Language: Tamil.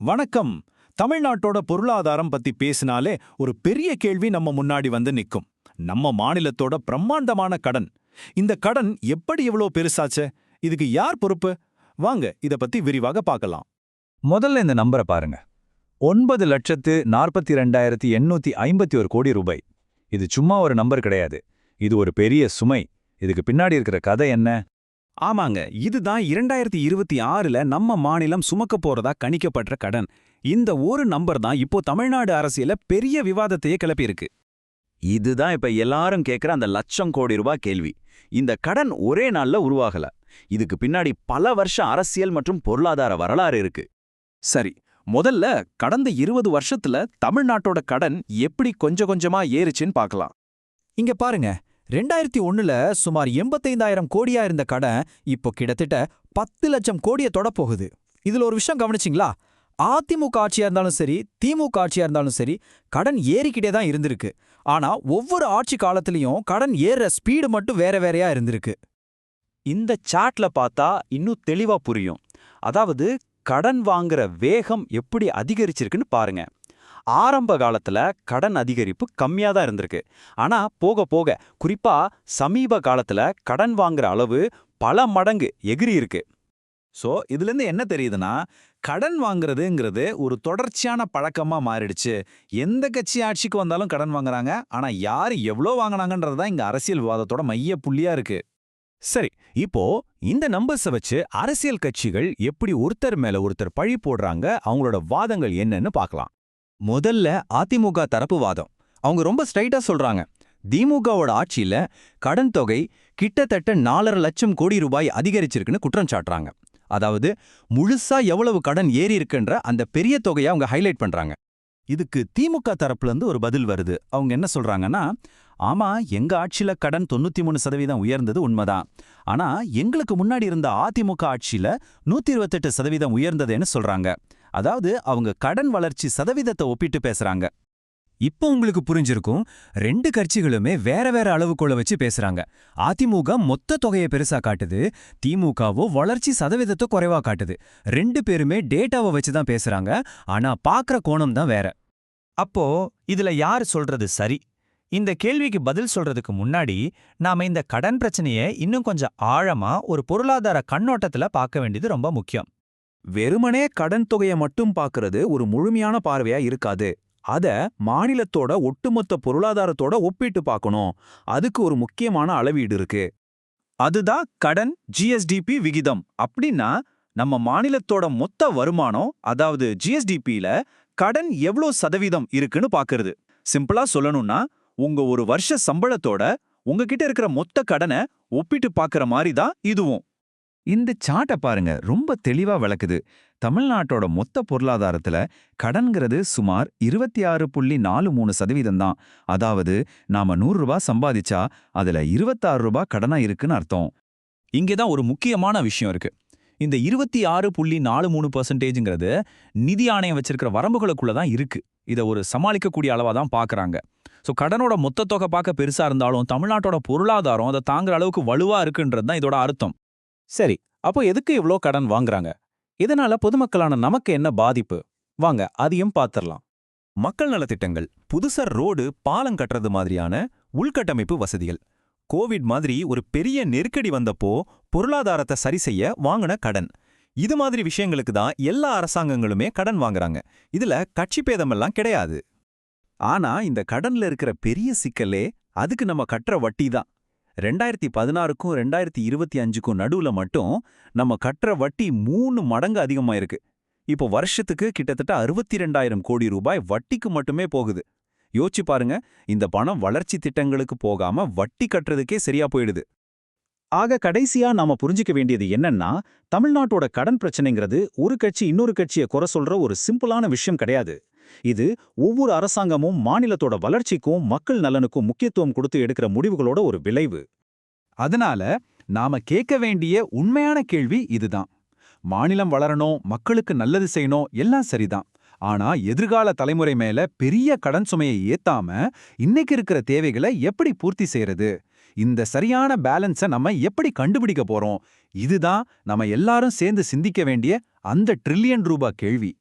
வணக்கம். தமிழ்நாட்டோட பொருளாதாரம் பத்தி பேசினாலே ஒரு பெரிய கேள்வி நம்ம முன்னாடி வந்து நிக்கும். நம்ம மாநிலத்தோட பிரம்மாண்டமான கடன். இந்த கடன் எப்படி இவ்ளோ பெருசாச்சே? இதுக்கு யார் பொறுப்பு? வாங்க இத பத்தி விரிவாக பார்க்கலாம். முதல்ல இந்த நம்பரை பாருங்க. 9,42,851 கோடி ரூபாய். இது சும்மா ஒரு நம்பர் கிடையாது. இது ஒரு பெரிய சுமை. இதுக்கு பின்னாடி இருக்கிற கதை என்ன? ஆமாங்க, இதுதான் 2026ல நம்ம மாநிலம் சுமக்க போறதா கணிக்கப்பட்ட கடன். இந்த ஒரு நம்பர் தான் இப்போ தமிழ்நாடு அரசியல பெரிய விவாதத்தையே கிளப்பியிருக்கு. இதுதான் இப்ப எல்லாரும் கேக்குற அந்த லட்சம் கோடி ரூபாய் கேள்வி. இந்த கடன் ஒரே நாள்ல உருவாகல. இதுக்கு பின்னாடி பல வருஷ அரசியல் மற்றும் பொருளாதார வரலாறு இருக்கு. சரி, முதல்ல கடந்த 20 வருஷத்துல தமிழ்நாட்டோட கடன் எப்படி கொஞ்சம் கொஞ்சமா ஏறுச்சுன்னு பார்க்கலாம். இங்க பாருங்க, 2001ல சுமார் 85,000 கோடியா இருந்த கடன் இப்போ கிட்டத்தட்ட 10 லட்சம் கோடியை தொடப்போகுது. இதுல ஒரு விஷயம் கவனிச்சிங்களா? அதிமுக ஆட்சியா இருந்தாலும் சரி, திமுக ஆட்சியா இருந்தாலும் சரி, கடன் ஏறிக்கிட்டே தான் இருந்திருக்கு. ஆனா ஒவ்வொரு ஆட்சி காலத்திலையும் கடன் ஏறுற ஸ்பீடு மட்டும் வேற வேறையா இருந்திருக்கு. இந்த சார்ட்ல பார்த்தா இன்னும் தெளிவா புரியும். அதாவது கடன் வாங்குற வேகம் எப்படி அதிகரிச்சிருக்குன்னு பாருங்க. ஆரம்ப காலத்துல கடன் அதிகரிப்பு கம்மியா தான் இருந்திருக்கு. ஆனா போக போக, குறிப்பா சமீப காலத்துல கடன் வாங்குற அளவு பல மடங்கு எகிரி இருக்கு. சோ இதுல இருந்து என்ன தெரியுதுன்னா, கடன் வாங்குறதுங்கிறது ஒரு தொடர்ச்சியான பழக்கமா மாறிடுச்சு. எந்த கட்சி ஆட்சிக்கு வந்தாலும் கடன் வாங்குறாங்க. ஆனா யாரு எவ்வளோ வாங்கினாங்கன்றதுதான் இங்க அரசியல் விவாதத்தோட மைய புள்ளியா இருக்கு. சரி, இப்போ இந்த நம்பர்ஸை வச்சு அரசியல் கட்சிகள் எப்படி ஒருத்தர் மேல ஒருத்தர் பழி போடுறாங்க, அவங்களோட வாதங்கள் என்னன்னு பார்க்கலாம். முதல்ல அதிமுக தரப்பு வாதம். அவங்க ரொம்ப ஸ்ட்ரைட்டா சொல்றாங்க. திமுகவோட ஆட்சியில கடன் தொகை கிட்டத்தட்ட 4.5 லட்சம் கோடி ரூபாய் அதிகரிச்சிருக்குன்னு குற்றம் சாட்டுறாங்க. அதாவது முழுசா எவ்வளவு கடன் ஏறி இருக்குன்ற அந்த பெரிய தொகையை அவங்க ஹைலைட் பண்றாங்க. இதுக்கு திமுக தரப்புல இருந்து ஒரு பதில் வருது. அவங்க என்ன சொல்றாங்கன்னா, ஆமா, எங்க ஆட்சியில கடன் 93% உயர்ந்தது உண்மைதான். ஆனா எங்களுக்கு முன்னாடி இருந்த அதிமுக ஆட்சியில 128% உயர்ந்ததுன்னு சொல்றாங்க. அதாவது அவங்க கடன் வளர்ச்சி சதவீதத்தை ஒப்பிட்டு பேசுறாங்க. இப்போ உங்களுக்கு புரிஞ்சிருக்கும், ரெண்டு கட்சிகளுமே வேற வேற அளவுகோலை வச்சு பேசுறாங்க. அதிமுக மொத்த தொகையை பெருசா காட்டுது, திமுகவோ வளர்ச்சி சதவீதத்தை குறைவா காட்டுது. ரெண்டு பேருமே டேட்டாவை வச்சு தான் பேசுறாங்க. ஆனா பாக்குற கோணம் தான் வேற. அப்போ இதுல யார் சொல்றது சரி? இந்த கேள்விக்கு பதில் சொல்றதுக்கு முன்னாடி நாம இந்த கடன் பிரச்சனையை இன்னும் கொஞ்சம் ஆழமா ஒரு பொருளாதார கண்ணோட்டத்துல பார்க்க வேண்டியது ரொம்ப முக்கியம். வெறுமனே கடன் தொகையை மட்டும் பார்க்கறது ஒரு முழுமையான பார்வையா இருக்காது. அத மாநிலத்தோட ஒட்டுமொத்த பொருளாதாரத்தோட ஒப்பிட்டு பார்க்கணும். அதுக்கு ஒரு முக்கியமான அளவீடு இருக்கு. அதுதான் கடன் ஜிஎஸ்டிபி விகிதம். அப்படின்னா நம்ம மாநிலத்தோட மொத்த வருமானம், அதாவது ஜிஎஸ்டிபியில கடன் எவ்வளோ சதவீதம் இருக்குன்னு பார்க்கறது. சிம்பிளா சொல்லணும்னா, உங்க ஒரு வருஷ சம்பளத்தோட உங்ககிட்ட இருக்கிற மொத்த கடனை ஒப்பிட்டு பார்க்கற மாதிரி தான் இதுவும். இந்த சார்ட்டை பாருங்க, ரொம்ப தெளிவா விளக்குது. தமிழ்நாட்டோட மொத்த பொருளாதாரத்துல கடன்கிறது சுமார் 26.43% தான். அதாவது நாம 100 ரூபாய் சம்பாதிச்சா அதுல 26 ரூபாய் கடனா இருக்குன்னு அர்த்தம். இங்கேதான் ஒரு முக்கியமான விஷயம் இருக்கு. இந்த 26.43%ங்கிறது நிதி ஆணையம் வச்சிருக்கிற வரம்புகளுக்குள்ள தான் இருக்கு. இதை ஒரு சமாளிக்கக்கூடிய அளவா தான் பார்க்கறாங்க. ஸோ கடனோட மொத்த தொகை பார்க்க பெருசா இருந்தாலும் தமிழ்நாட்டோட பொருளாதாரம் அதை தாங்குற அளவுக்கு வலுவா இருக்குன்றது தான் இதோட அர்த்தம். சரி, அப்போ எதுக்கு இவ்ளோ கடன் வாங்குறாங்க? இதனால பொதுமக்களான நமக்கு என்ன பாதிப்பு? வாங்க அதையும் பார்த்திடலாம். மக்கள் நலத்திட்டங்கள், புதுசா ரோடு, பாலம் கட்டுறது மாதிரியான உள்கட்டமைப்பு வசதிகள். கோவிட் மாதிரி ஒரு பெரிய நெருக்கடி வந்தப்போ பொருளாதாரத்தை சரி செய்ய வாங்கின கடன். இது மாதிரி விஷயங்களுக்கு தான் எல்லா அரசாங்கங்களுமே கடன் வாங்குறாங்க. இதுல கட்சி பேதமெல்லாம் கிடையாது. ஆனா இந்த கடன்ல இருக்கிற பெரிய சிக்கலே அதுக்கு நம்ம கட்டுற வட்டி தான். 2016க்கும் 2025க்கும் நடுவுல மட்டும் நம்ம கட்டுற வட்டி 3 மடங்கு அதிகமா இருக்கு. இப்போ வருஷத்துக்கு கிட்டத்தட்ட 62,000 கோடி ரூபாய் வட்டிக்கு மட்டுமே போகுது. யோசிச்சு பாருங்க, இந்த பணம் வளர்ச்சி திட்டங்களுக்கு போகாம வட்டி கட்டுறதுக்கே சரியா போயிடுது. ஆக கடைசியா நாம புரிஞ்சுக்க வேண்டியது என்னன்னா, தமிழ்நாட்டோட கடன் பிரச்சனைங்கிறது ஒரு கட்சி இன்னொரு கட்சியை குறை சொல்ற ஒரு சிம்பிளான விஷயம் கிடையாது. இது ஒவ்வொரு அரசாங்கமும் மாநிலத்தோட வளர்ச்சிக்கும் மக்கள் நலனுக்கும் முக்கியத்துவம் கொடுத்து எடுக்கிற முடிவுகளோட ஒரு விளைவு. அதனால நாம கேட்க வேண்டிய உண்மையான கேள்வி இதுதான். மாநிலம் வளரணும், மக்களுக்கு நல்லது செய்யணும், எல்லாம் சரிதான். ஆனா எதிர்கால தலைமுறை மேல பெரிய கடன் சுமையை ஏத்தாம இன்னைக்கு இருக்கிற தேவைகளை எப்படி பூர்த்தி செய்யறது? இந்த சரியான பேலன்ஸை நம்ம எப்படி கண்டுபிடிக்க போறோம்? இதுதான் நம்ம எல்லாரும் சேர்ந்து சிந்திக்க வேண்டிய அந்த ட்ரில்லியன் ரூபாய் கேள்வி.